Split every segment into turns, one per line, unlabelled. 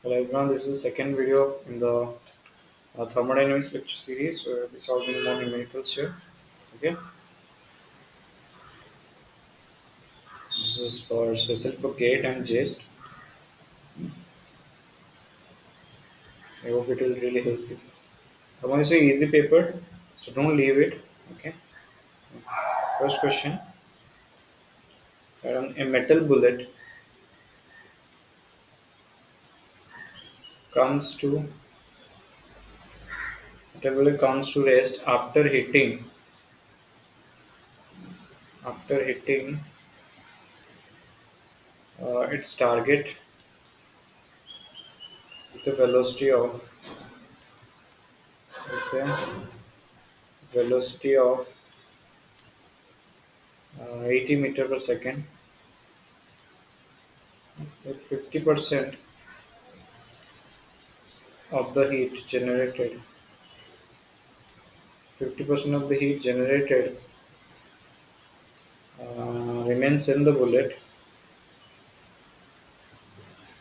Hello everyone, this is the second video in the thermodynamics lecture series where we'll be solving more numericals here. Okay, this is for special for gate and JEST. I hope it will really help you. I want to say easy paper, so don't leave it. Okay, first question: a metal bullet comes to rest after hitting its target with a velocity of 80 meter per second. If of the heat generated 50% of the heat generated remains in the bullet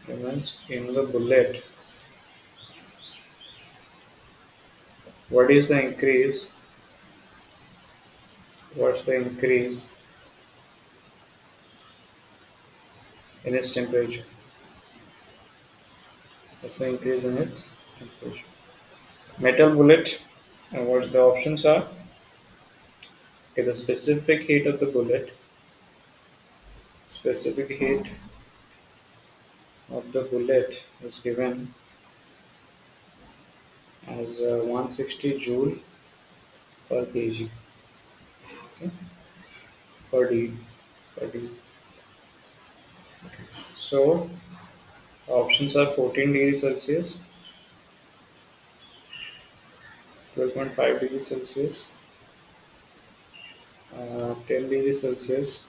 remains in the bullet. What is the increase? What's the increase in its temperature? What's the increase in its temperature? Metal bullet. And what the options are? Okay, the specific heat of the bullet. Specific heat of the bullet is given as 160 joule per kg. Okay, per d per d. So options are 14 degrees Celsius, 12.5 degrees Celsius, 10 degrees Celsius,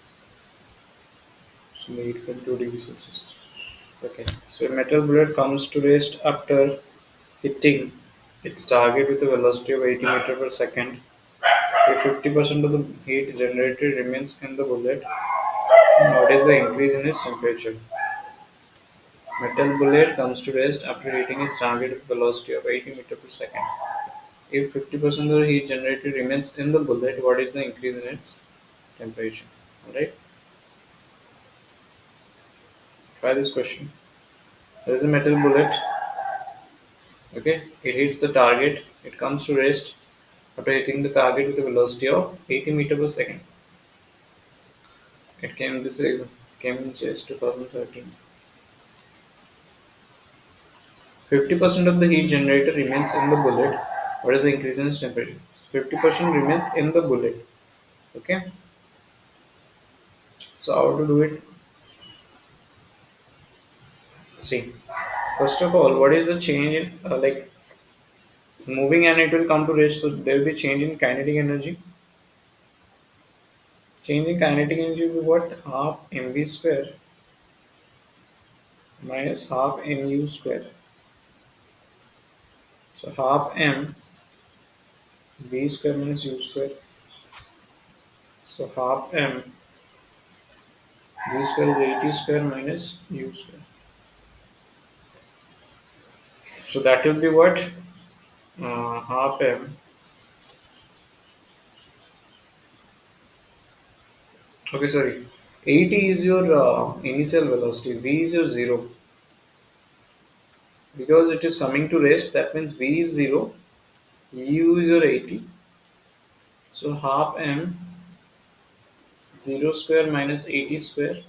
so may it come 2 degrees Celsius. Okay, so a metal bullet comes to rest after hitting its target with a velocity of 80 meter per second. If 50% of the heat generated remains in the bullet, what is the increase in its temperature? Metal bullet comes to rest after hitting its target with a velocity of 80 meter per second. If 50% of the heat generated remains in the bullet, what is the increase in its temperature? Alright, try this question. There is a metal bullet. Okay, it hits the target. It comes to rest after hitting the target with a velocity of 80 meter per second. It came came in JEST 2013. 50% of the heat generated remains in the bullet. What is the increase in its temperature? 50% remains in the bullet. Okay, so how to do it? See, first of all, what is the change in it's moving and it will come to rest, so there will be change in kinetic energy. Change in kinetic energy will be what? Half mv square minus half mu square. So half m v square minus u square. So half m v square is 80 square minus u square. So that will be what? Half m. Okay, sorry. 80 is your initial velocity. V is your zero. Because it is coming to rest, that means V is 0, U is your 80. So half m 0 square minus 80 square.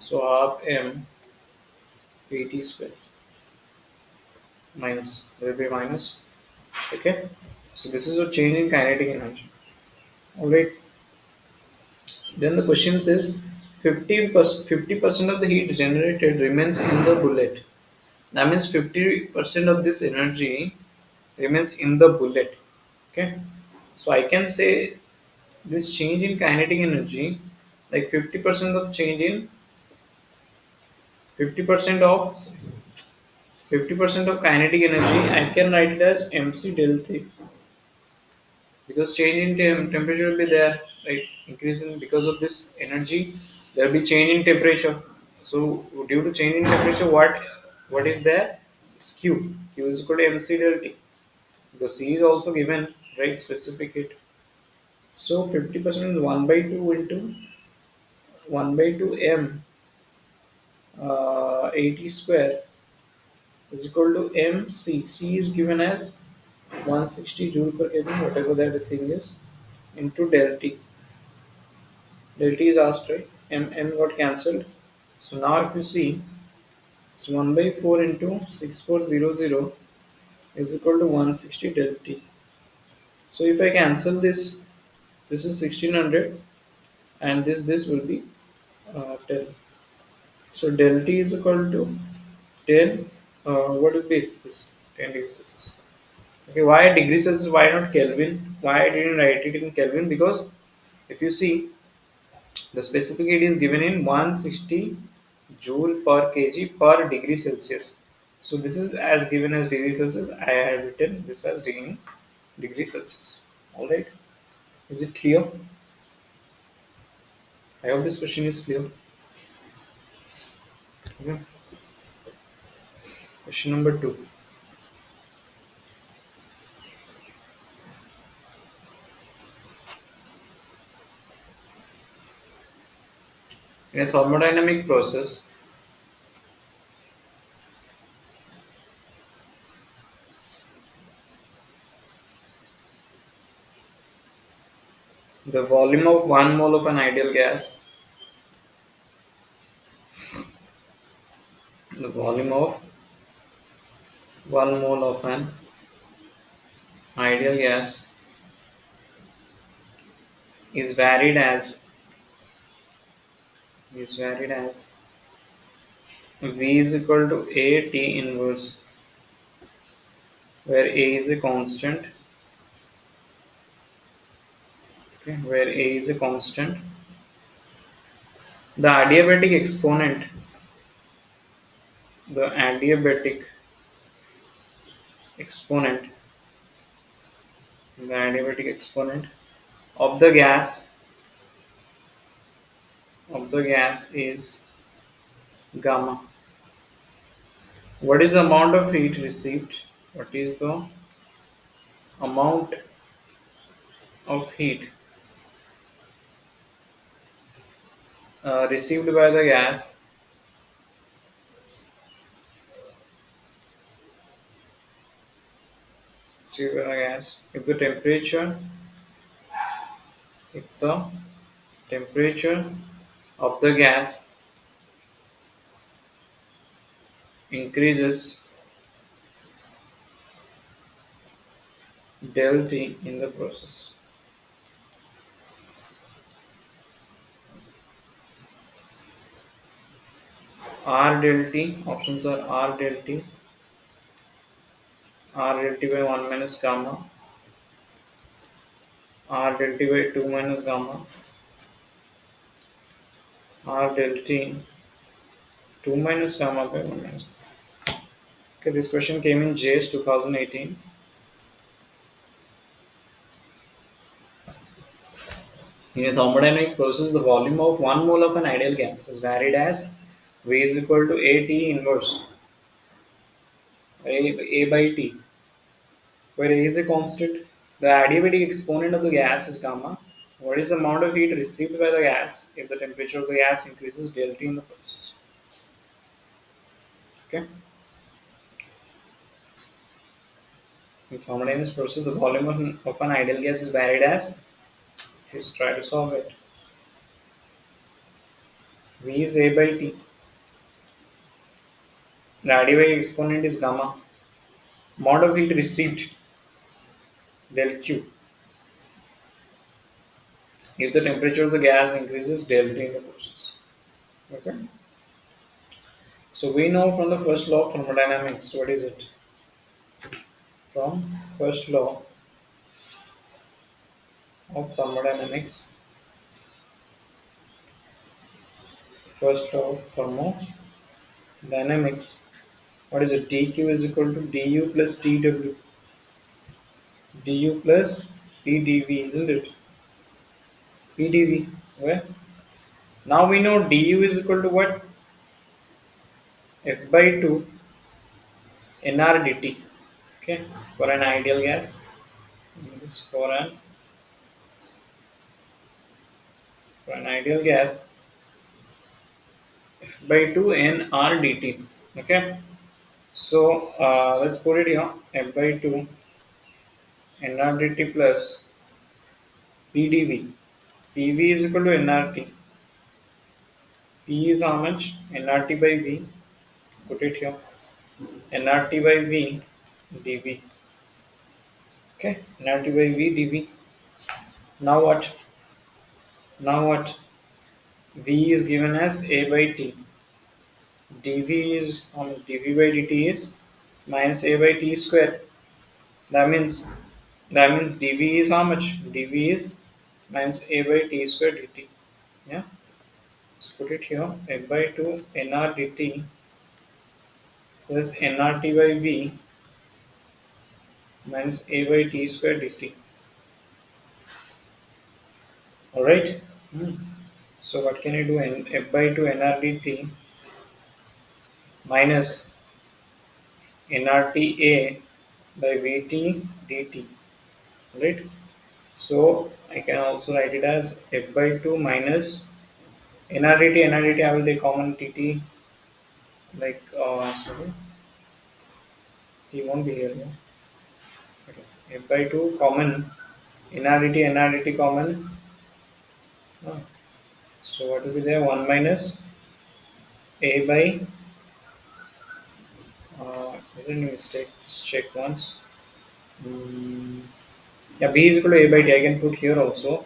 So half m 80 square minus, there will be minus. Okay. So this is a change in kinetic energy. Alright. Then the question says 50% of the heat generated remains in the bullet. That means 50% of this energy remains in the bullet. Okay. So I can say this change in kinetic energy, like 50% of change in 50% of 50% of kinetic energy, I can write it as mc del T, because change in temperature will be there, right? Increasing because of this energy, there will be change in temperature. So due to change in temperature, what What is there? It's Q. Q is equal to MC del T. Because C is also given, right? Specific heat. So 50% is 1 by 2 into 1 by 2 M 80 square is equal to MC. C is given as 160 joule per Kelvin, whatever that thing is, into del T. Del T is asked, right? M got cancelled. So now if you see, it's 1 by 4 into 6400 is equal to 160 del T. So if I cancel this, this is 1600 and this will be 10. So del T is equal to 10. What will be this? 10 degrees Celsius. Okay, why degrees Celsius? Why not Kelvin? Why I didn't write it in Kelvin? Because if you see, the specific heat is given in 160 joule per kg per degree Celsius. So this is as given as degree Celsius. I had written this as degree Celsius. All right. Is it clear? I hope this question is clear. Okay. Question number two. In a thermodynamic process, the volume of 1 mole of an ideal gas, the volume of 1 mole of an ideal gas is varied as V is equal to A T inverse, where A is a constant, okay, where A is a constant. The adiabatic exponent, the adiabatic exponent, the adiabatic exponent of the gas is gamma. What is the amount of heat received? What is the amount of heat received by the gas if the temperature of the gas increases del T in the process. R del T, options are R del T by 1 minus gamma, R del T by 2 minus gamma, R del T 2 minus gamma by 1 minus. Okay, this question came in JEST 2018. In a thermodynamic process, the volume of 1 mole of an ideal gas is varied as V is equal to AT inverse, A by T, where A is a constant. The adiabatic exponent of the gas is gamma. What is the amount of heat received by the gas if the temperature of the gas increases del T in the process? Okay. In thermodynamics process, the volume of an ideal gas is varied as, if you try to solve it, V is A by T. The adiabatic exponent is gamma. Amount of heat received del Q if the temperature of the gas increases del T in the process. Okay. So we know from the first law of thermodynamics, what is it? From first law of thermodynamics, first law of thermodynamics, what is it? dq is equal to du plus dw, du plus pdv, isn't it? pdv, where? Now we know du is equal to what? F by 2 nRdt. Okay, for an ideal gas. This for an ideal gas, f by 2 nRdt. Okay, so let's put it here. F by 2 nRdt plus pdv. pv is equal to nRT. P is how much? nRT by v. Put it here. nRT by v dv. Okay, nRT by v dv. Now what? Now what? V is given as a by t. dv is dv by dt is minus a by t square. That means dv is how much? dv is minus a by t square dt. Yeah. Let's put it here. F by 2 nr dt plus nRt by v minus a by t square dt. Alright. Hmm. So what can you do? F by 2 nr dt minus nRTA by Vt dt. Right? So I can also write it as f by 2 minus nRT. I will take common tt, like sorry, t won't be here. No? Okay. F by 2 common nRT common. No. So what will be there? 1 minus a by is it a mistake? Just check once. Mm, yeah, b is equal to a by t. I can put here also.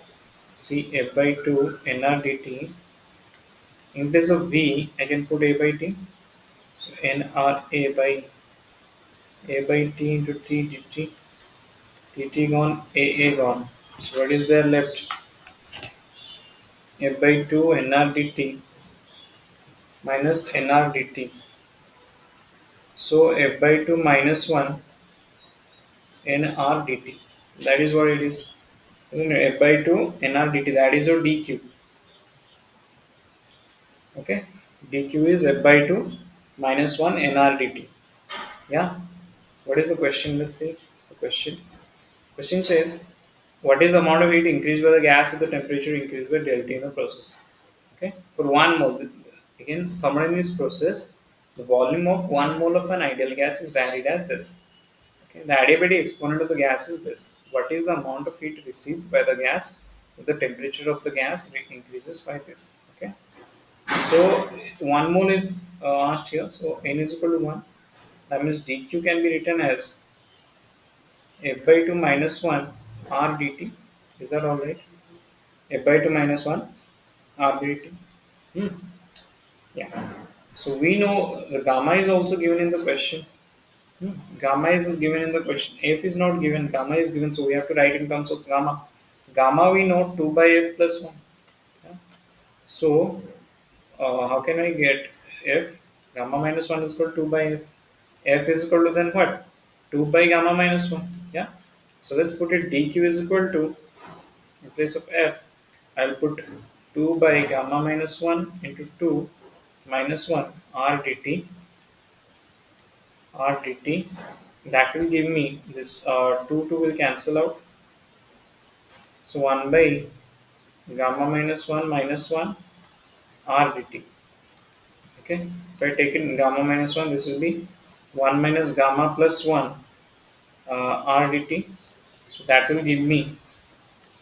See f by 2 nRdt. In place of v, I can put a by t. So nRa by t into t dt. dt gone, a gone. So what is there left? F by 2 nr dt minus nr dt. So f by 2 minus 1 nr dt. That is what it is. Isn't it? F by 2 nr dt. That is your dq. Okay. dq is f by 2 minus 1 nr dt. Yeah. What is the question? Let's see. The question says, what is the amount of heat increased by the gas if the temperature increased by delta in the process? Okay, for 1 mole, again, thermodynamics process, the volume of 1 mole of an ideal gas is varied as this. Okay, the adiabatic exponent of the gas is this. What is the amount of heat received by the gas if the temperature of the gas increases by this? Okay, so 1 mole is asked here, so n is equal to 1. That means dq can be written as f by 2 minus 1 r dt. Is that alright? F by 2 minus 1 r dt. Hmm. Yeah. So we know the gamma is also given in the question. Hmm. Gamma is given in the question. F is not given, gamma is given, so we have to write in terms of gamma. Gamma we know 2 by f plus 1. Yeah. So how can I get f? Gamma minus 1 is equal to 2 by f. F is equal to then what? 2 by gamma minus 1. Yeah. So let's put it dq is equal to, in place of f, I'll put 2 by gamma minus 1 into 2 minus 1 r dt. That will give me this 2 will cancel out. So 1 by gamma minus 1 minus 1 r dt. Okay. If I take in gamma minus 1, this will be 1 minus gamma plus 1 r dt. So that will give me,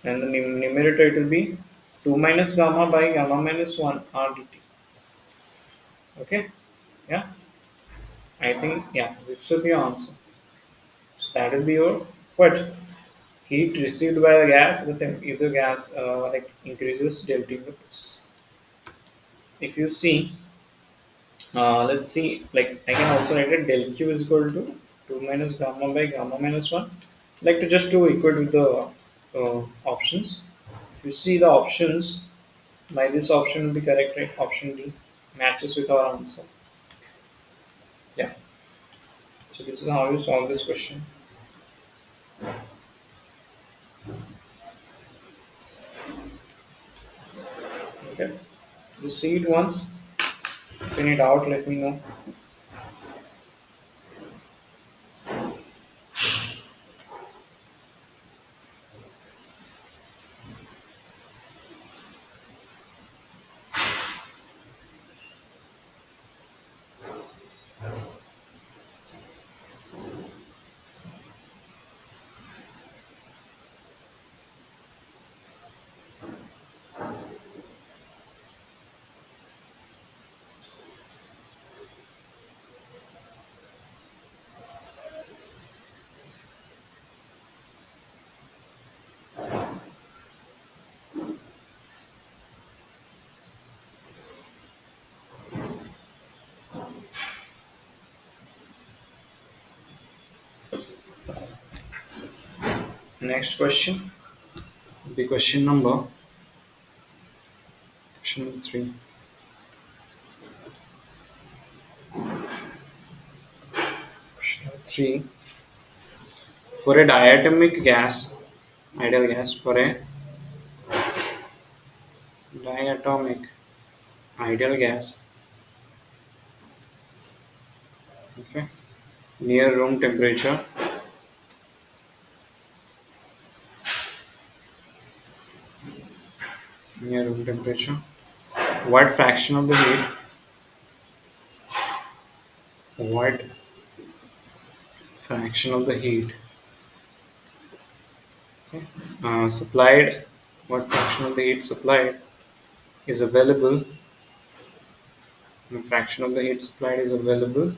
and the numerator it will be 2 minus gamma by gamma minus 1 r dt. Okay. Yeah. I think, yeah, this should be your answer. So that will be your what? Heat received by the gas if the gas like increases delta in the process. If you see, let's see, like I can also write it del q is equal to 2 minus gamma by gamma minus 1. Like to just do equal with the options. If you see the options, by this option will be correct, right? Option D matches with our answer. Yeah. So this is how you solve this question. Okay. Just see it once. If you need out, let me know. Next question. The question number 3. Question number 3. For a diatomic gas, ideal gas, for a diatomic ideal gas, okay, near room temperature, near room temperature, what fraction of the heat, what fraction of the heat, okay, supplied, what fraction of the heat supplied is available, the fraction of the heat supplied is available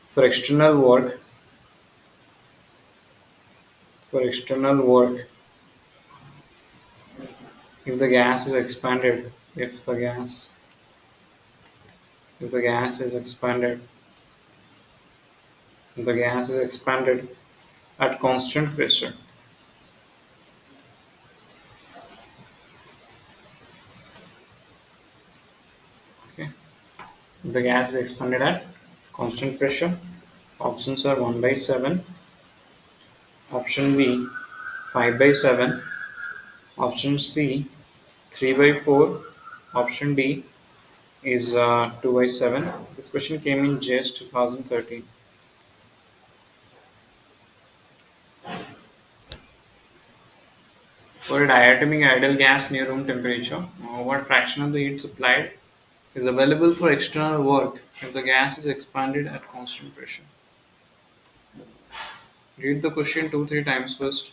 for external work, for external work if the gas is expanded, if the gas is expanded, if the gas is expanded at constant pressure, okay, if the gas is expanded at constant pressure, options are 1 by 7, option B 5 by 7, option C 3 by 4, option D is 2 by 7. This question came in JEST 2013. For a diatomic ideal gas near room temperature, what fraction of the heat supplied is available for external work if the gas is expanded at constant pressure? Read the question 2-3 times first.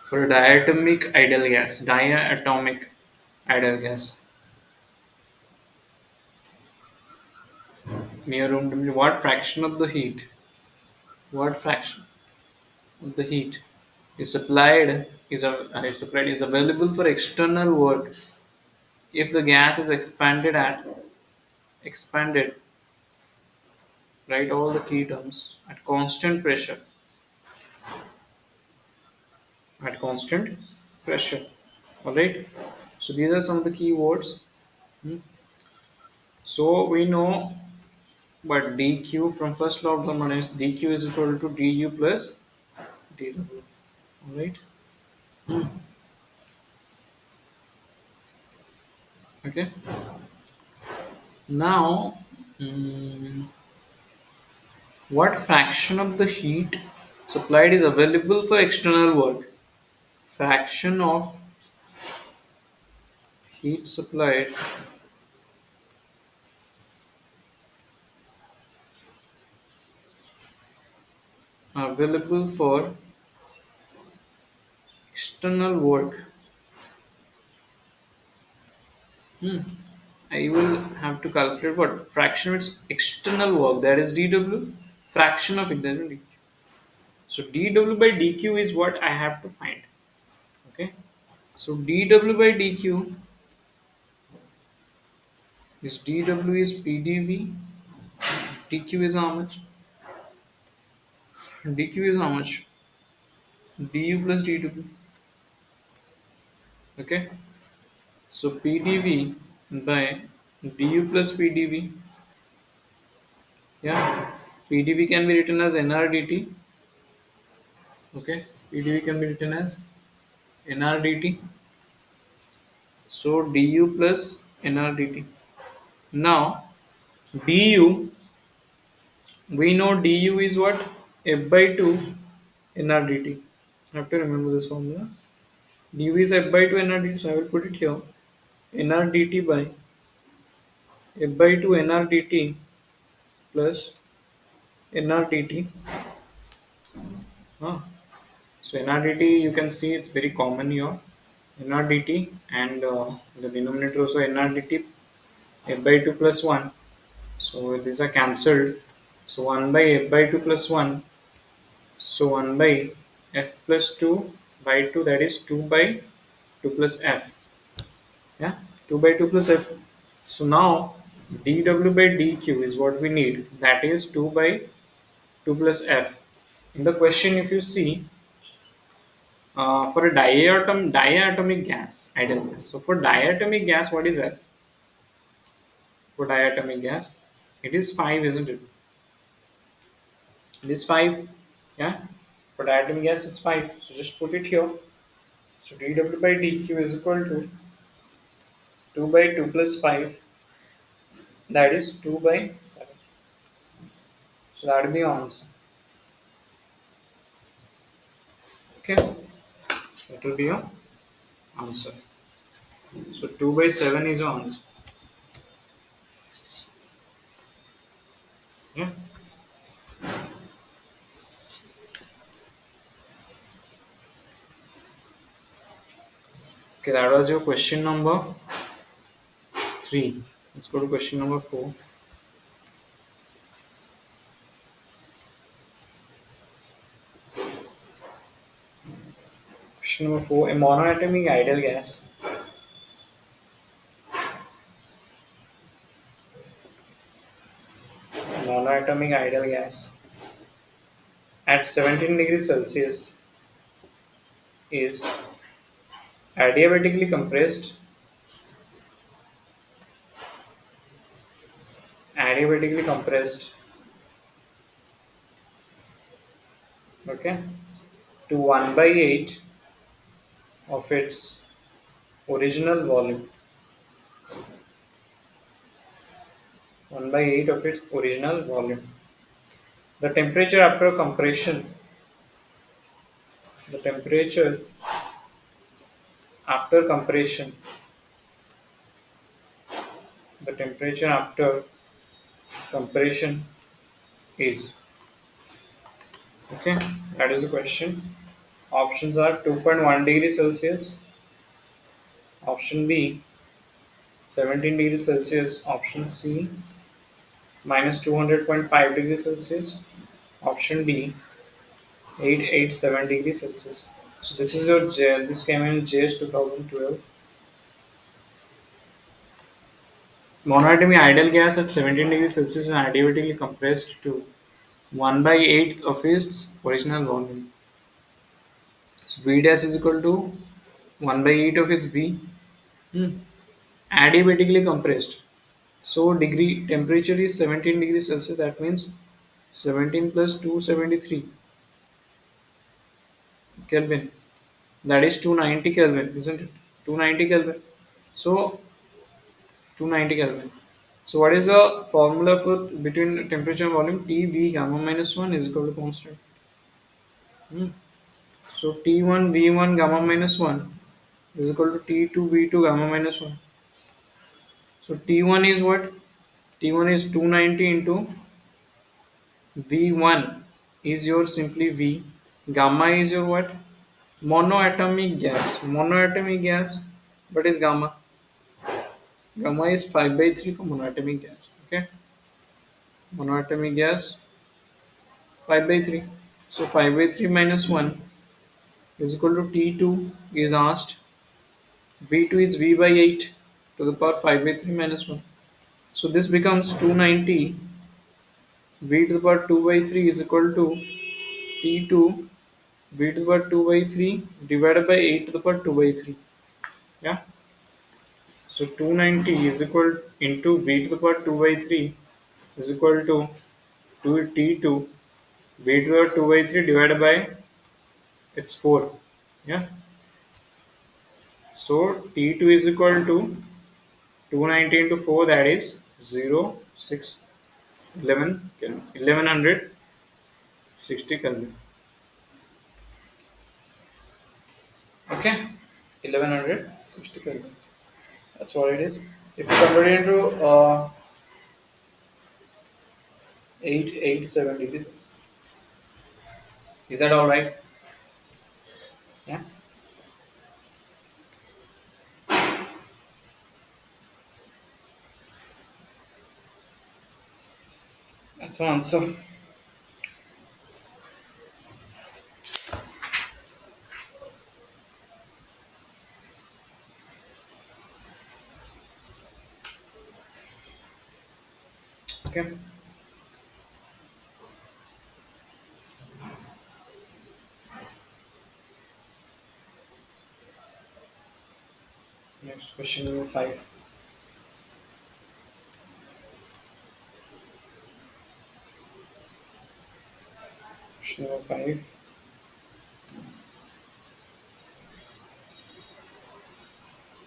For a diatomic ideal gas near room temperature, what fraction of the heat is supplied is available for external work if the gas is expanded, write all the key terms, at constant pressure, at constant pressure. All right. So these are some of the key words. Hmm. So we know, but dq from first law of thermodynamics, dq is equal to du plus dw. All right. Hmm. Okay. Now, what fraction of the heat supplied is available for external work? Fraction of heat supplied available for external work. Hmm. I will have to calculate what fraction of its external work, that is dw, fraction of it, that is dq. So dw by dq is what I have to find. Okay. So dw by dw is pdv, dq is how much? dq is how much? du plus dw. Okay. So pdv by du plus pdv. Yeah. pdv can be written as nrdt. Okay. pdv can be written as nrdt. So du plus nrdt. Now du, we know du is what? F by 2 nrdt. I have to remember this formula. Du is F by 2 nrdt, so I will put it here. nrdt by F by 2 nrdt plus nrdt. Huh. So nrdt, you can see it's very common here. nrdt and the denominator also nrdt, F by 2 plus 1. So these are cancelled. So 1 by F by 2 plus 1. So 1 by F plus 2 by 2, that is 2 by 2 plus F. Yeah, 2 by 2 plus F. So now dw by dq is what we need. That is 2 by 2 plus F. In the question, if you see, for a diatomic gas, ideal gas. So for diatomic gas, what is F? For diatomic gas, it is 5, isn't it? It is 5. Yeah. For diatomic gas, it's 5. So just put it here. So dW by dQ is equal to 2 by 2 plus 5. That is 2 by 7. So that will be your answer. Okay. That will be your answer. So 2 by 7 is your answer. Yeah. Okay, that was your question number 3. Let's go to question number 4. Question number 4. A monoatomic ideal gas monoatomic ideal gas at 17 degrees Celsius is adiabatically compressed adiabatically compressed, okay, to 1 by 8 of its original volume. 1 by 8 of its original volume. The temperature after compression, the temperature after compression, the temperature after compression is, okay, that is the question. Options are 2.1 degrees Celsius, option B 17 degrees Celsius, option C minus 200.5 degrees Celsius, option D 887 degrees Celsius. So this is your this came in JS 2012. Monoatomic ideal gas at 17 degrees Celsius is adiabatically compressed to 1 by 8 of its original volume. So V dash is equal to 1 by 8 of its V. Hmm. Adiabatically compressed. So degree temperature is 17 degrees Celsius. That means 17 plus 273 Kelvin. That is 290 Kelvin, isn't it? 290 Kelvin. So 290 Kelvin. So what is the formula for between temperature and volume? T V gamma minus 1 is equal to constant. Hmm. So T1 V1 gamma minus 1 is equal to T2 V2 gamma minus 1. So T1 is what? T1 is 290 into V1 is your simply V. Gamma is your what? Monoatomic gas. Monoatomic gas. What is gamma? Gamma is 5 by 3 for monoatomic gas. Okay. Monoatomic gas 5 by 3. So 5 by 3 minus 1 is equal to T2 is asked. V2 is V by 8 to the power 5 by 3 minus 1. So this becomes 290 V to the power 2 by 3 is equal to T2 V to the power 2 by 3 divided by 8 to the power 2 by 3. Yeah. So 290 is equal into V to the power 2 by 3 is equal to 2 T2 V to the power 2 by 3 divided by it's 4. Yeah. So T2 is equal to 290 into 4, that is 0, 6, 11 Kelvin, 1160 Kelvin. Okay, 1160 Kelvin. That's what it is. If you convert it into 887 degrees Celsius, is that all right? Yeah, that's the answer. Okay, Question number 5. Question number 5.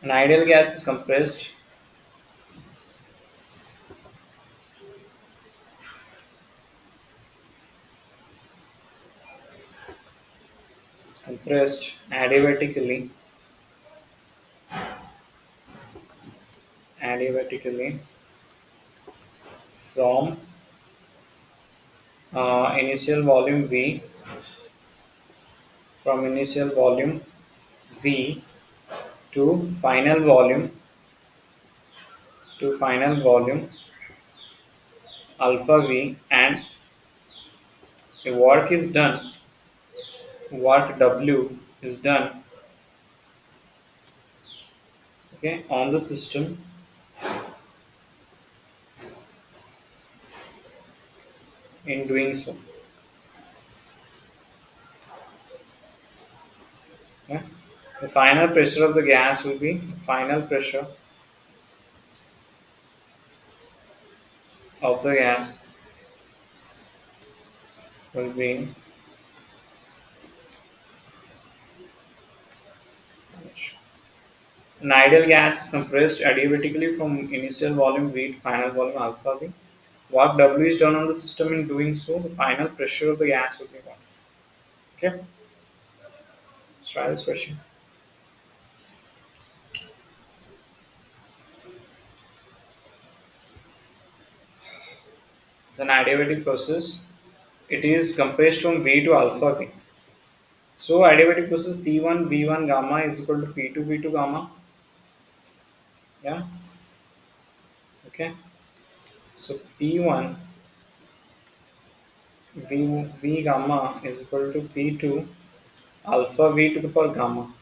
An ideal gas is compressed. Compressed adiabatically from initial volume V from initial volume V to final volume alpha V, and a work W is done, okay, on the system in doing so. Okay. The final pressure of the gas will be final pressure of the gas will be an ideal gas is compressed adiabatically from initial volume V to final volume alpha V. Work W is done on the system in doing so. The final pressure of the gas will be what? Okay, let's try this question. It's an adiabatic process. It is compressed from V to alpha V. So adiabatic process P1 V1 gamma is equal to P2 V2 gamma. Yeah. Okay. So P1 V gamma is equal to P2 alpha V to the power gamma.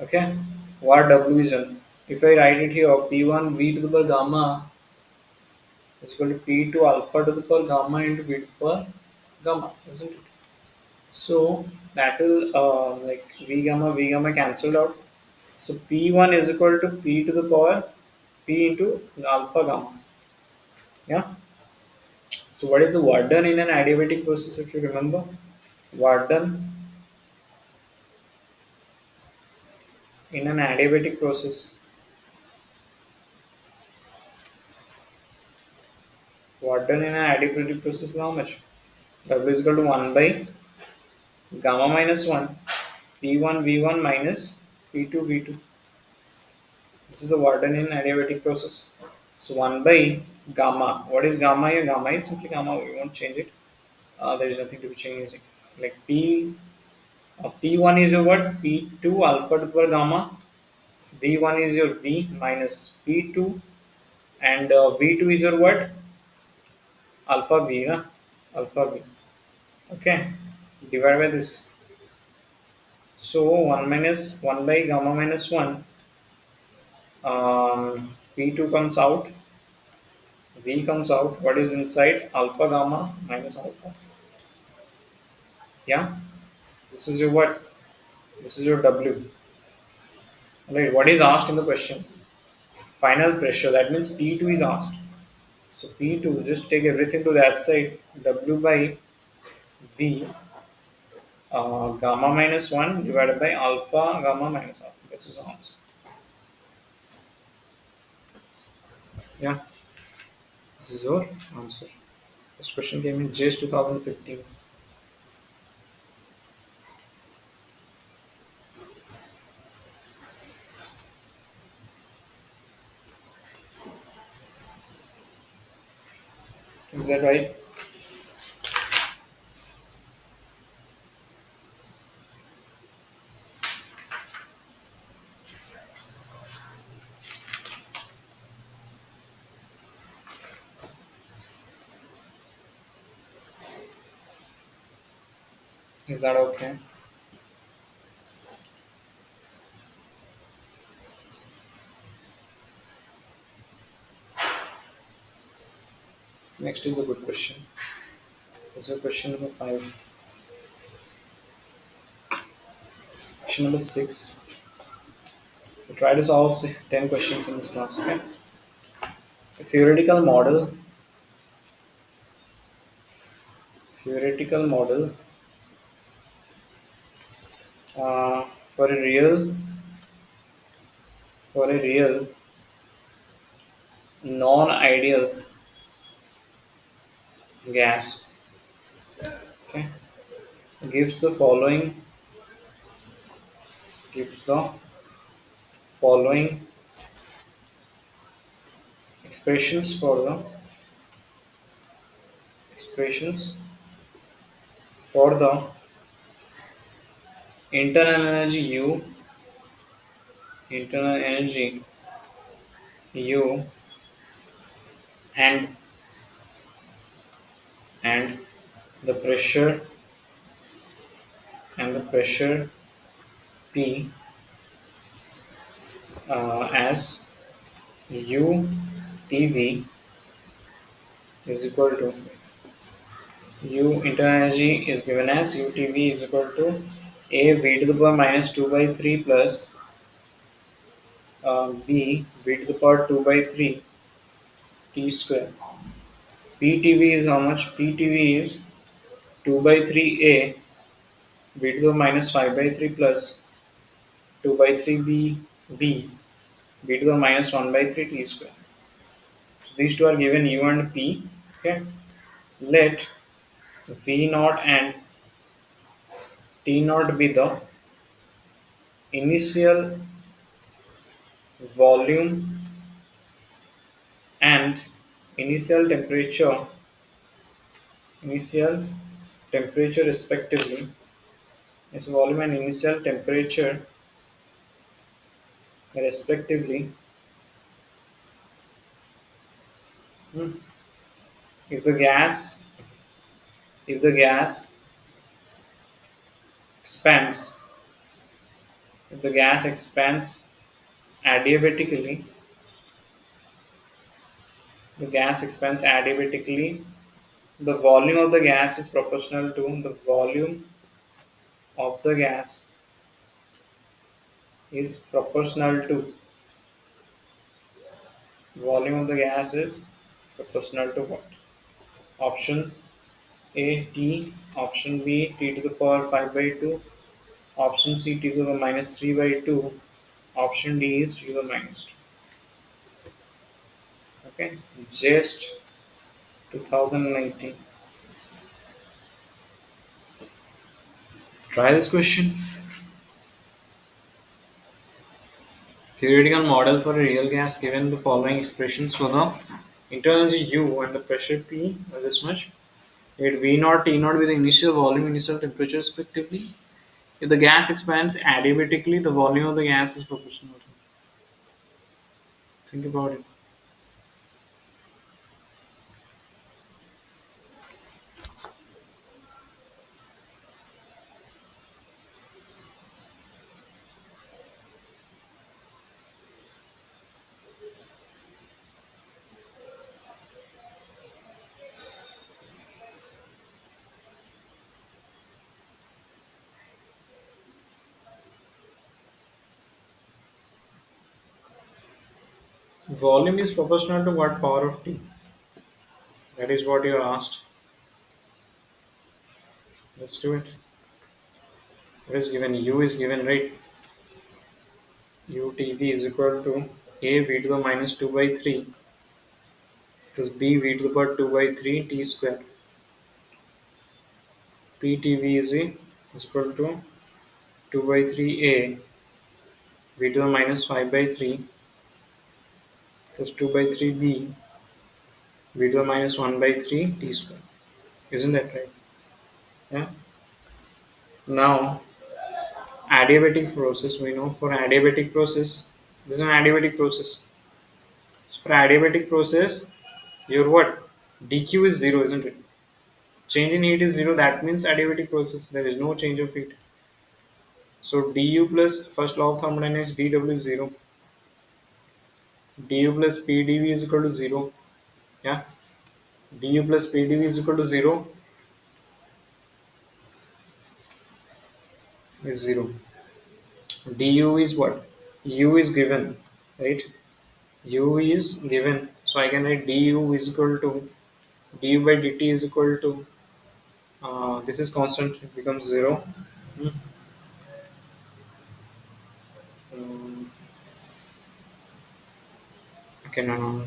Okay. What W is done? If I write it here, P1 V to the power gamma is equal to P2 alpha to the power gamma into V to the power gamma, isn't it? So that will like V gamma cancelled out. So P1 is equal to P to the power P into alpha gamma. Yeah. So what is the work done in an adiabatic process, if you remember? Work done in an adiabatic process. Work done in an adiabatic process is how much? W is equal to 1 by gamma minus 1 P1 V1 minus P2 V2. This is the work done in adiabatic process. So 1 by gamma. What is gamma here? Gamma is simply gamma. We won't change it. There is nothing to be changing. Like P1 is your what? P2 alpha to the power gamma. V1 is your V minus P2, and V2 is your what? Alpha V, na? Alpha V. Okay. Divided by this. So 1 minus 1 by gamma minus 1. P2 comes out. V comes out. What is inside? Alpha gamma minus alpha. Yeah. This is your what? This is your W. Right. What is asked in the question? Final pressure. That means P2 is asked. So P2, just take everything to that side. W by V gamma minus 1 divided by alpha gamma minus alpha. This is the answer. Yeah, this is your answer. This question came in JEST 2015. Is that right? Is that okay? Next is a good question. This is question number 5. Question number 6. Try to solve 10 questions in this class. Okay. A theoretical model uh, for a real for a real non-ideal gas. Okay. Gives the following expressions for the internal energy internal energy U, and and the pressure P as UTV is equal to U internal energy is given as UTV is equal to A V to the power minus 2 by 3 plus B V to the power 2 by 3 T square. PTV is how much? PTV is 2 by 3A V to the power minus 5 by 3 plus 2 by 3 B V to the power minus 1 by 3 T square. So these two are given U and P. Okay. Let V naught and T naught be the initial volume and initial temperature initial temperature respectively. Its volume and initial temperature respectively. Hmm. If the gas if the gas expands if the gas expands adiabatically the gas expands adiabatically, the volume of the gas is proportional to the volume of the gas is proportional to volume of the gas is proportional to what? Option A T, option B T to the power 5 by 2, option C T to the power minus 3 by 2, option D is T to the minus 2. Okay, JEST 2019. Try this question. Theoretical model for a real gas given the following expressions for the internal energy U and the pressure P are this much. Let V naught T naught with the initial volume, initial temperature respectively. If the gas expands adiabatically, the volume of the gas is proportional to. Think about it. Volume is proportional to what power of T? That is what you are asked. Let's do it. What is given? U is given, right? UTV is equal to A V to the minus 2 by 3 plus B V to the power 2 by 3 T square. PTV is equal to 2 by 3A V to the minus 5 by 3 plus 2 by 3B V to the minus 1 by 3 T square. Isn't that right? Yeah. Now, adiabatic process, we know for adiabatic process, this is an adiabatic process. So for adiabatic process, your what? dq is 0, isn't it? Change in heat is 0, that means adiabatic process, there is no change of heat. So du plus first law of thermodynamics, dw is 0. Du plus pdv is equal to 0. Yeah. Du plus pdv is equal to 0 is 0. Du is what? U is given, right? U is given, so I can write du is equal to du by dt is equal to this is constant, it becomes 0. Hmm. Um, okay, no,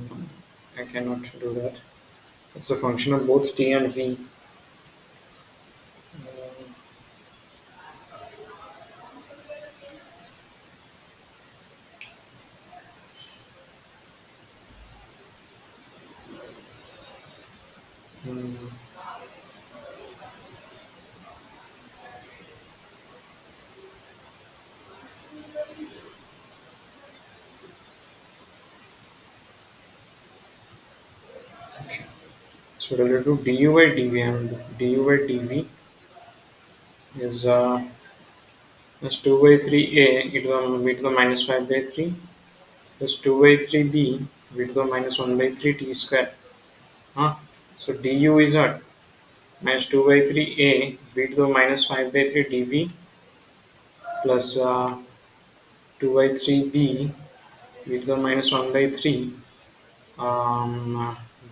I cannot do that. It's a function of both t and v. Um, okay. So related to du by dv, I will do du by dv is plus 2 by 3a e to the minus 5 by 3 plus 2 by 3b e to the minus 1 by 3 t square. Huh? So du is what? Minus 2 by 3a e to the minus 5 by 3 dv plus 2 by 3b e to the minus 1 by 3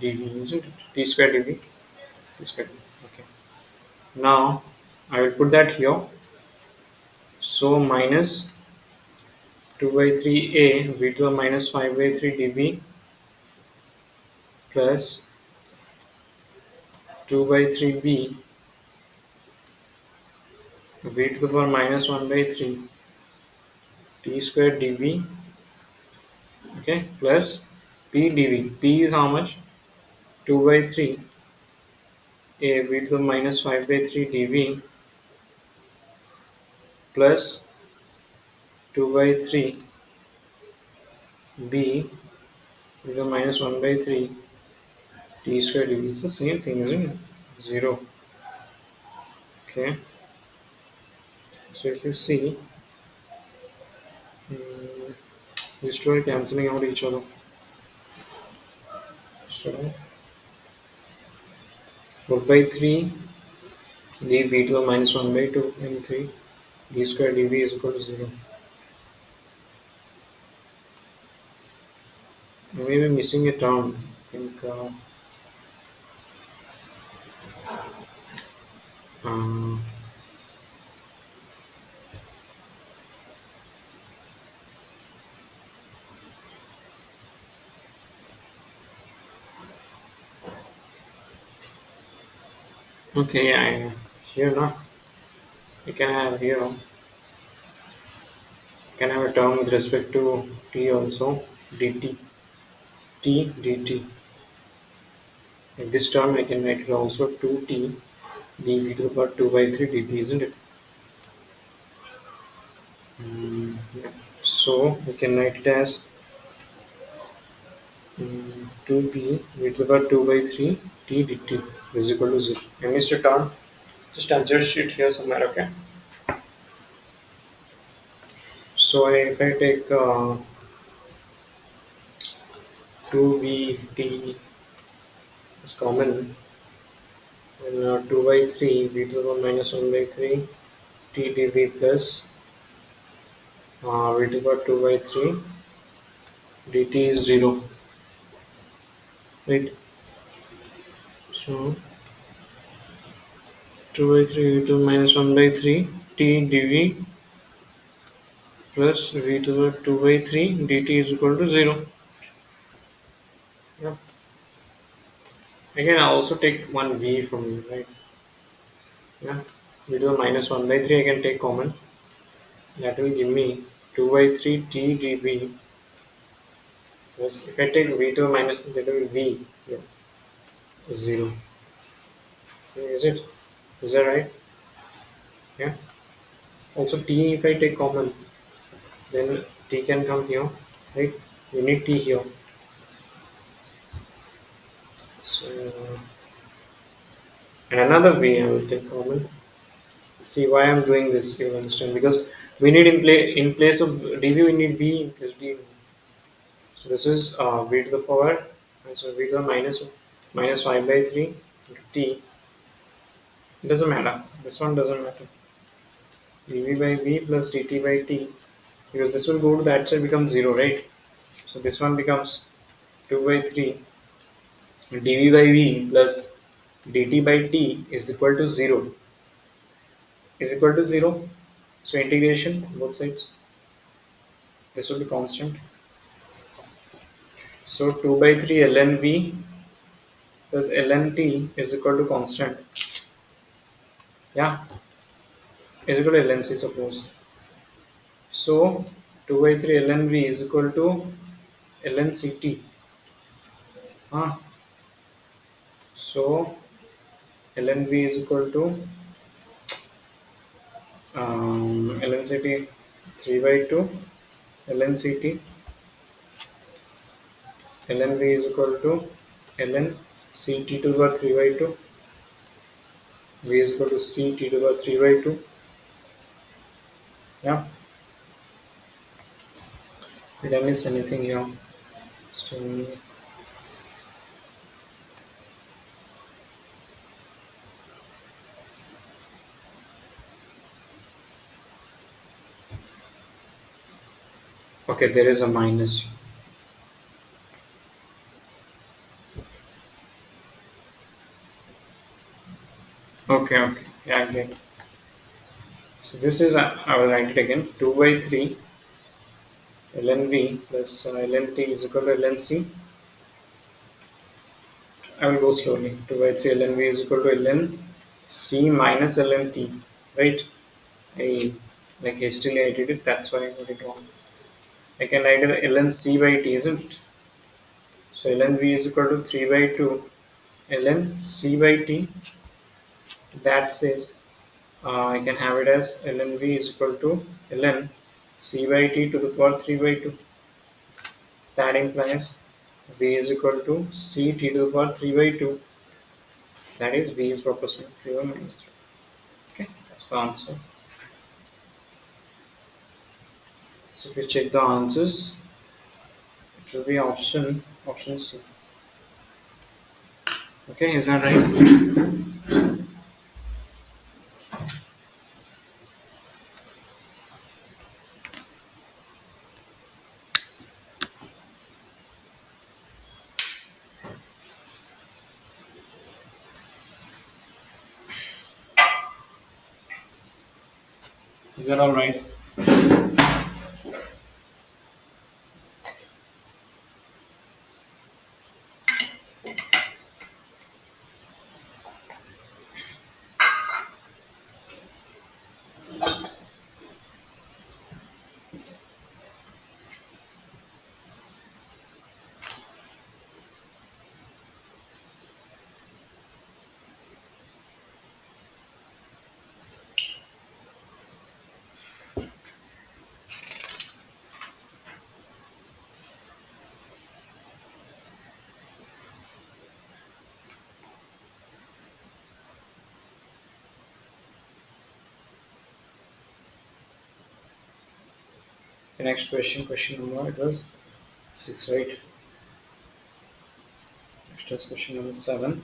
dv, isn't it? T square dv. T square dv. Okay. Now I will put that here. So minus 2 by 3a v to the minus 5 by 3 dv plus 2 by 3b v to the power minus 1 by 3 t square dv, okay, plus p dv. P is how much? 2 by 3 a v to the minus 5 by 3 dv plus 2 by 3 b v to the minus 1 by 3 t square dv. It's the same thing, isn't it? 0. Okay. So if you see, mm, these two are cancelling out each other. So 4 by 3 dv to the minus 1 by 2 and 3 d square dv is equal to 0. I may be missing a term. I think. Uh, okay, yeah, here now. We can have here. Can have a term with respect to t also. dt. T dt. In this term, I can write it also 2t dv to the power 2 by 3 dt, isn't it? Yeah. So we can write it as 2b v to the power 2 by 3 t dt is equal to 0. I missed a term. Just adjust it here somewhere, okay? So if I take 2bt as common, then 2 by 3 v to the power minus 1 by 3 t dv plus v to the power 2 by 3 dt is 0, right? So 2 by 3 v to the minus 1 by 3 t dv plus v to the 2 by 3 dt is equal to 0. Yeah. Again, I also take one v from you, right? Yeah. V to the minus 1 by 3 I can take common. That will give me 2 by 3 t dv plus if I take v to the minus, that will be v, yeah, 0. Is it? Is that right? Yeah. Also t, if I take common, then t can come here, right? We need t here. So, and another v I will take common. See why I'm doing this, you understand? Because we need in place of dv, we need v in place dv. So this is v to the power, so v to the minus 5 by 3 into t. It doesn't matter. This one doesn't matter. dv by v plus dt by t because this will go to that side, become 0, right? So this one becomes 2 by 3 dv by v plus dt by t is equal to 0, is equal to 0. So integration both sides, this will be constant. So 2 by 3 ln v plus ln t is equal to constant. Yeah, is equal to ln c, suppose. So 2 by 3 ln v is equal to ln ct. Huh? So ln v is equal to ln ct 3 by 2 ln ct ln v is equal to ln ct to the power 3 by 2, v is equal to ct to the power 3 by 2. Yeah, did I miss anything here? Still, okay, there is a minus. Okay, okay, yeah, I get it. So this is, I will write it again, 2 by 3 ln v plus ln t is equal to ln c. I will go slowly. 2 by 3 ln v is equal to ln c minus ln t, right? I like hastily I did it, that's why I got it wrong. I can write it ln c by t, isn't it? So ln v is equal to 3 by 2 ln c by t. That says I can have it as ln v is equal to ln c by t to the power 3 by 2. That implies v is equal to c t to the power 3 by 2. That is v is proportional to 3 by minus 3. Okay, that's the answer. So if we check the answers, it will be option C. Okay, is that right? Is that all right? The next question, question number, it was 6, right? Next is question number 7.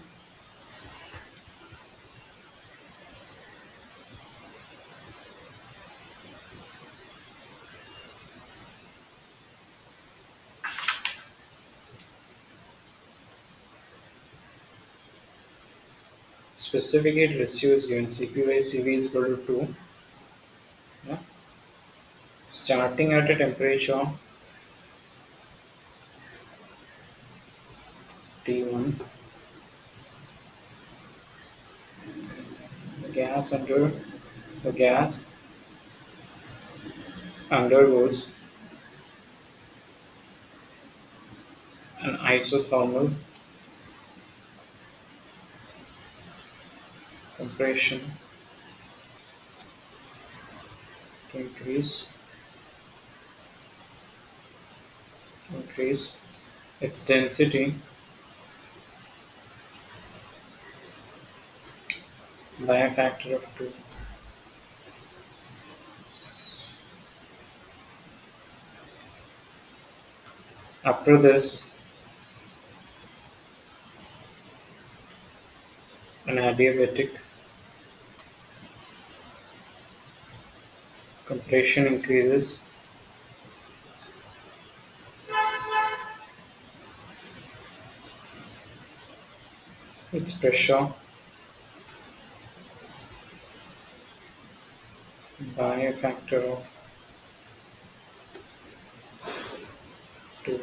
Specific heat ratio is given, Cp by Cv is equal to 2. Yeah? Starting at a temperature T1, the gas undergoes an isothermal compression to increase its density by a factor of 2. After this, an adiabatic compression increases its pressure by a factor of 2.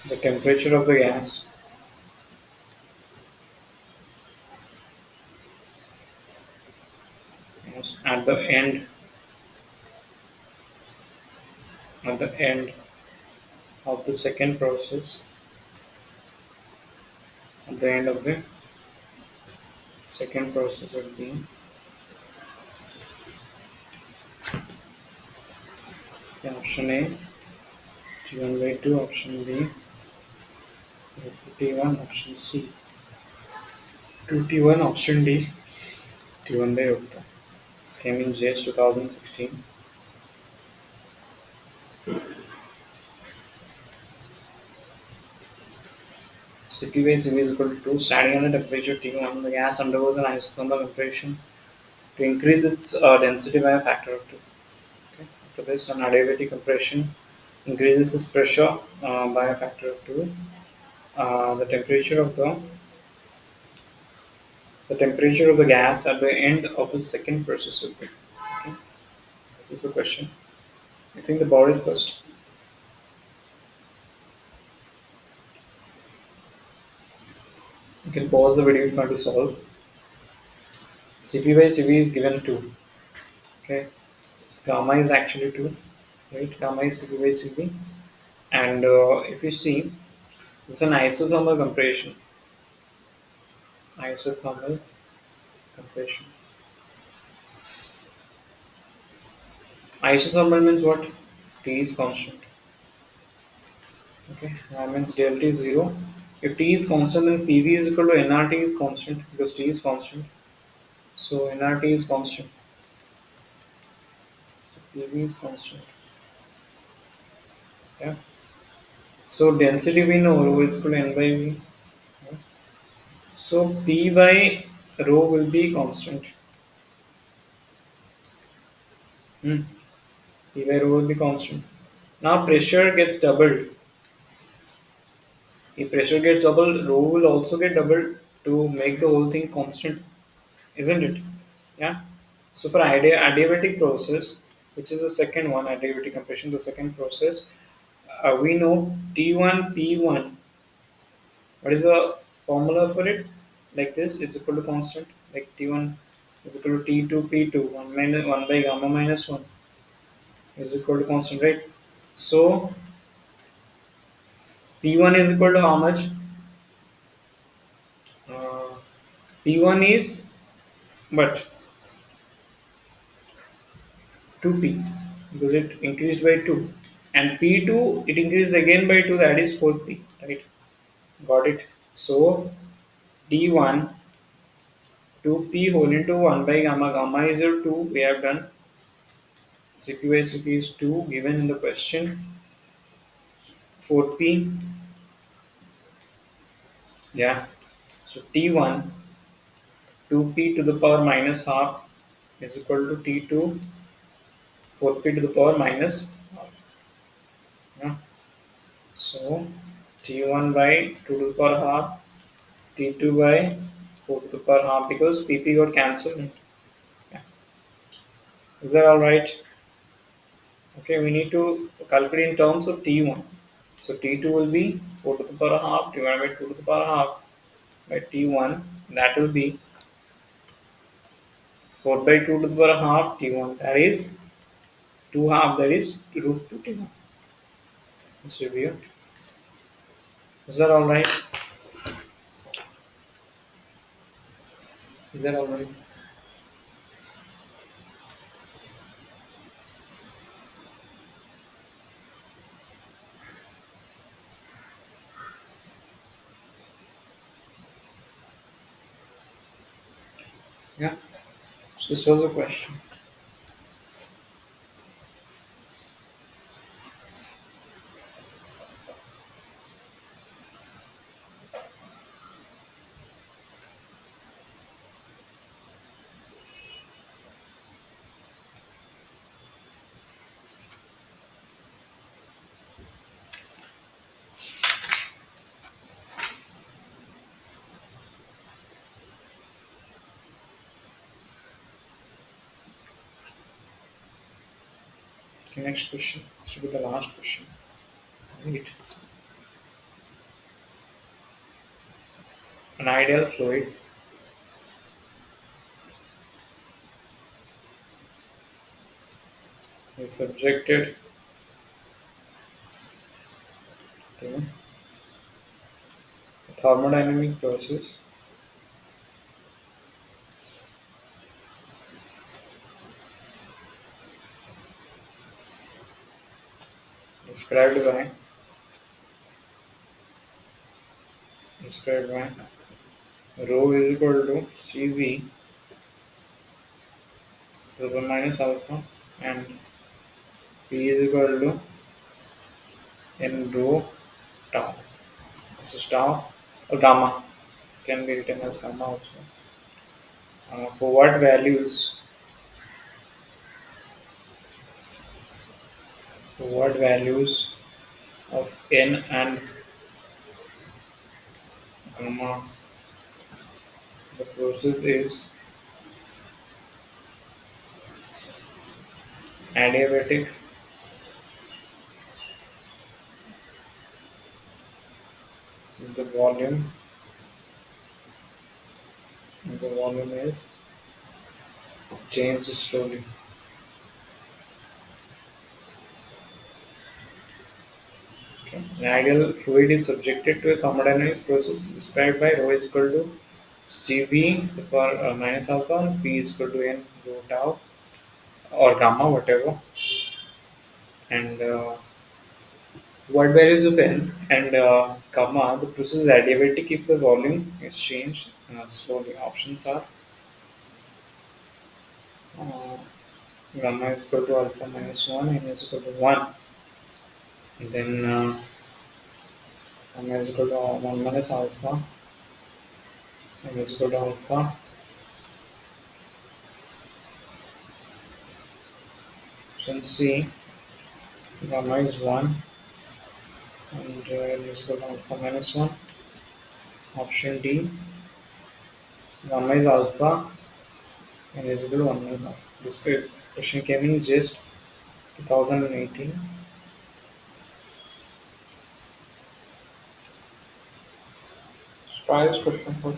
The temperature of the gas is at the end of the second process, at the end of the second process would be option A T1 by 2, option B T1, option C 2T1, option D T1 by root 2. This came in JEST 2016. Cp by Cv is equal to 2. Standing under temperature T1, the gas undergoes an isothermal compression to increase its density by a factor of 2. Okay. After this, an adiabatic compression increases its pressure by a factor of 2. The temperature of the gas at the end of the second process will be. Okay. This is the question. I think about it first. You can pause the video if you want to solve. Cp by Cv is given 2. Okay. So gamma is actually 2. Right? Gamma is Cp by Cv. And if you see, it's an isothermal compression. Isothermal compression. Isothermal means what? T is constant. Okay, that means delta is 0. If T is constant, then PV is equal to nRT is constant because T is constant. So nRT is constant. PV is constant. Yeah. So density we know rho is equal to N by V. Yeah. So P by rho will be constant. Hmm. P by rho will be constant. Now pressure gets doubled. If pressure gets doubled, rho will also get doubled to make the whole thing constant, isn't it? Yeah. So for adiabatic process, which is the second one, adiabatic compression, the second process, we know T1 P1. What is the formula for it? Like this, it's equal to constant. Like T1 is equal to T2 P2. 1 by gamma minus 1 is equal to constant, right? So P1 is equal to how much? Uh, P1 is but 2p because it increased by 2, and p2 it increased again by 2, that is 4p, right? Got it. So d1 2p whole into 1 by gamma. Gamma is your 2, we have done. Cp by Cp is 2 given in the question. 4p, yeah. So t1 2p to the power minus half is equal to t2 4p to the power minus half, yeah. So t1 by 2 to the power half, T2 by 4 to the power half because PP got cancelled. Yeah. Is that alright? Okay, we need to calculate in terms of T1. So T2 will be 4 to the power half divided by 2 to the power half by T1. That will be 4 by 2 to the power half T1. That is 2 half, that is root 2 T1. Let's review it. Is that alright? Is that alright? Yeah. So this was a question. Okay, next question. This should be the last question. Right. An ideal fluid is subjected to a thermodynamic process described by described by rho is equal to CV to the minus alpha and P is equal to n rho tau. This is tau or gamma. This can be written as gamma also. For what values of n and gamma the process is adiabatic the volume is changed slowly. Okay. An ideal fluid is subjected to a thermodynamics process described by rho is equal to CV to the power minus alpha and P is equal to n rho tau or gamma whatever and what values of n and gamma the process is adiabatic if the volume is changed slowly. Options are uh, gamma is equal to alpha minus 1 n is equal to 1 and then gamma is equal to 1 minus alpha n is equal to alpha. Option C gamma is 1 and n is equal to alpha minus 1. Option D gamma is alpha and is equal to 1 minus alpha. This question came in JEST 2018. Try this question for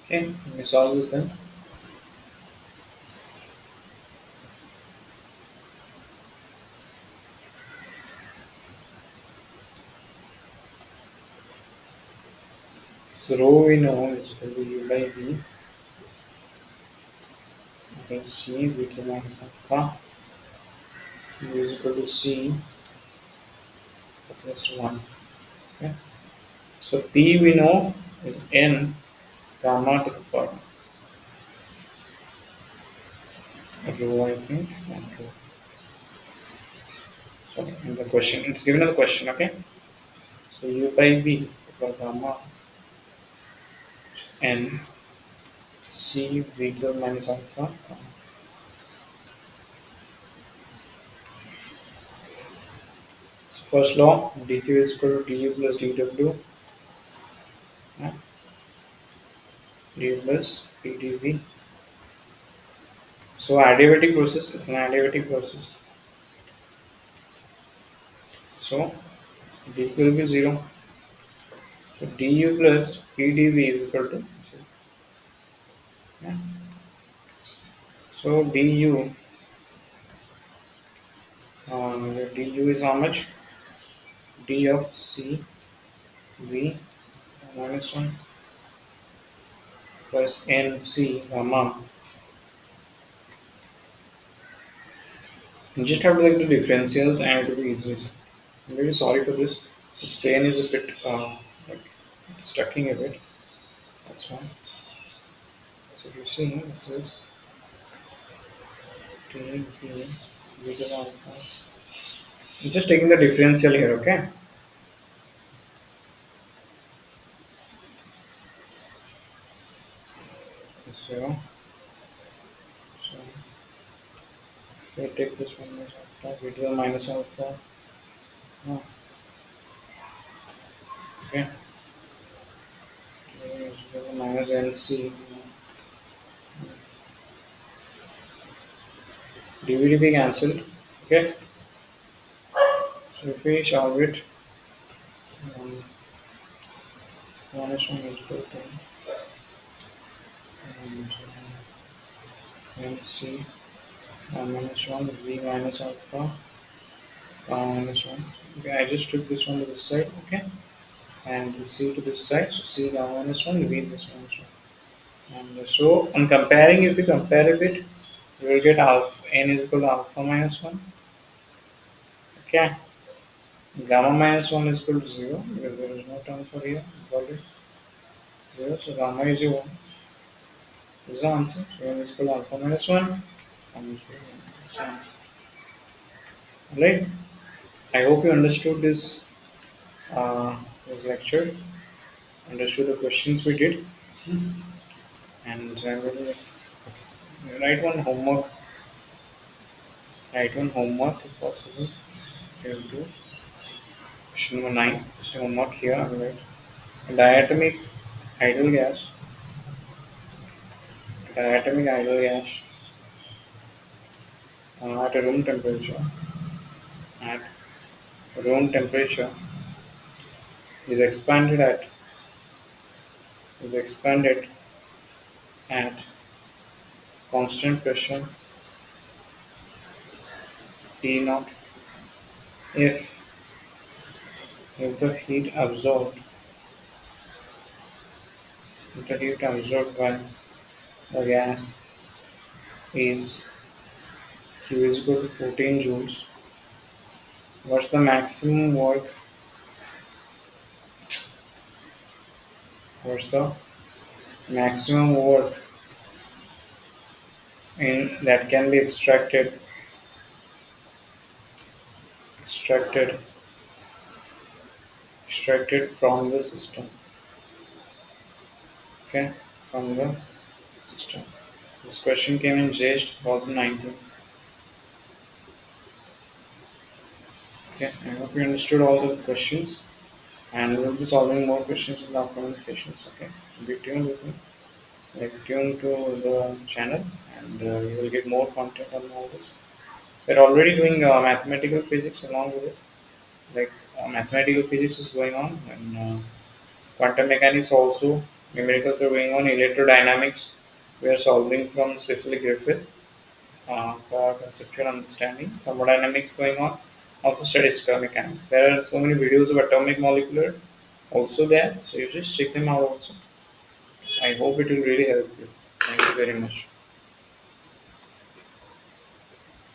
okay, let me solve this then. So rho we know is equal to U by V. Then C V2 minus alpha U is equal to C plus 1. Okay. So P we know is n gamma to the power rho, I think, and rho. Sorry, in the question, it's given in the question, okay? So U by V equal gamma n C V to the minus alpha. So first law, dq is equal to du plus dw, yeah, du plus pdv. So adiabatic process, it's an adiabatic process. So dq will be 0. So du plus pdv is equal to 0. Yeah. So du is how much? D of C V minus 1 plus N C gamma. You just have to like the differentials and it will be easy. So I'm really sorry for this. This plane is a bit like it's stucking a bit. That's why. So if you see, this is T V V to the alpha. I'm just taking the differential here, okay? So, so we take this one as alpha, V to the minus alpha. Oh, okay. V to the minus NC. dv cancelled. Okay. So if we solve it, um, minus 1 is equal to and, MC minus 1 V minus alpha minus 1. Okay, I just took this one to this side, okay, and the C to this side. So C gamma minus 1, V this minus 1. And so on comparing, if we compare a bit, we will get alpha n is equal to alpha minus 1. Okay, gamma minus 1 is equal to 0 because there is no term for here, value 0. So gamma is a 1. This is the answer. So n is equal to alpha minus 1. And right. I hope you understood this lecture, understood the questions we did, and I will write one homework. Write one homework if possible. You will do question number 9. Question homework here. I will write diatomic ideal gas. Diatomic ideal gas at a room temperature. At room temperature is expanded at is expanded at constant pressure T naught if the heat absorbed by the gas is Q is equal to 14 joules. What's the maximum work? What's the maximum work in that can be extracted from the system? Okay, from the system. This question came in JEST 2019. Okay, I hope you understood all the questions, and we'll be solving more questions in the upcoming sessions. Okay, be tuned with me. Like tuned to the channel, and you will get more content on all this. We're already doing mathematical physics along with it. Like mathematical physics is going on, and quantum mechanics also. Numericals are going on. Electrodynamics, we are solving from Cecily Griffith for conceptual understanding. Thermodynamics going on. Also statistical mechanics. There are so many videos of atomic molecular also there. So you just check them out also. I hope it will really help you. Thank you very much.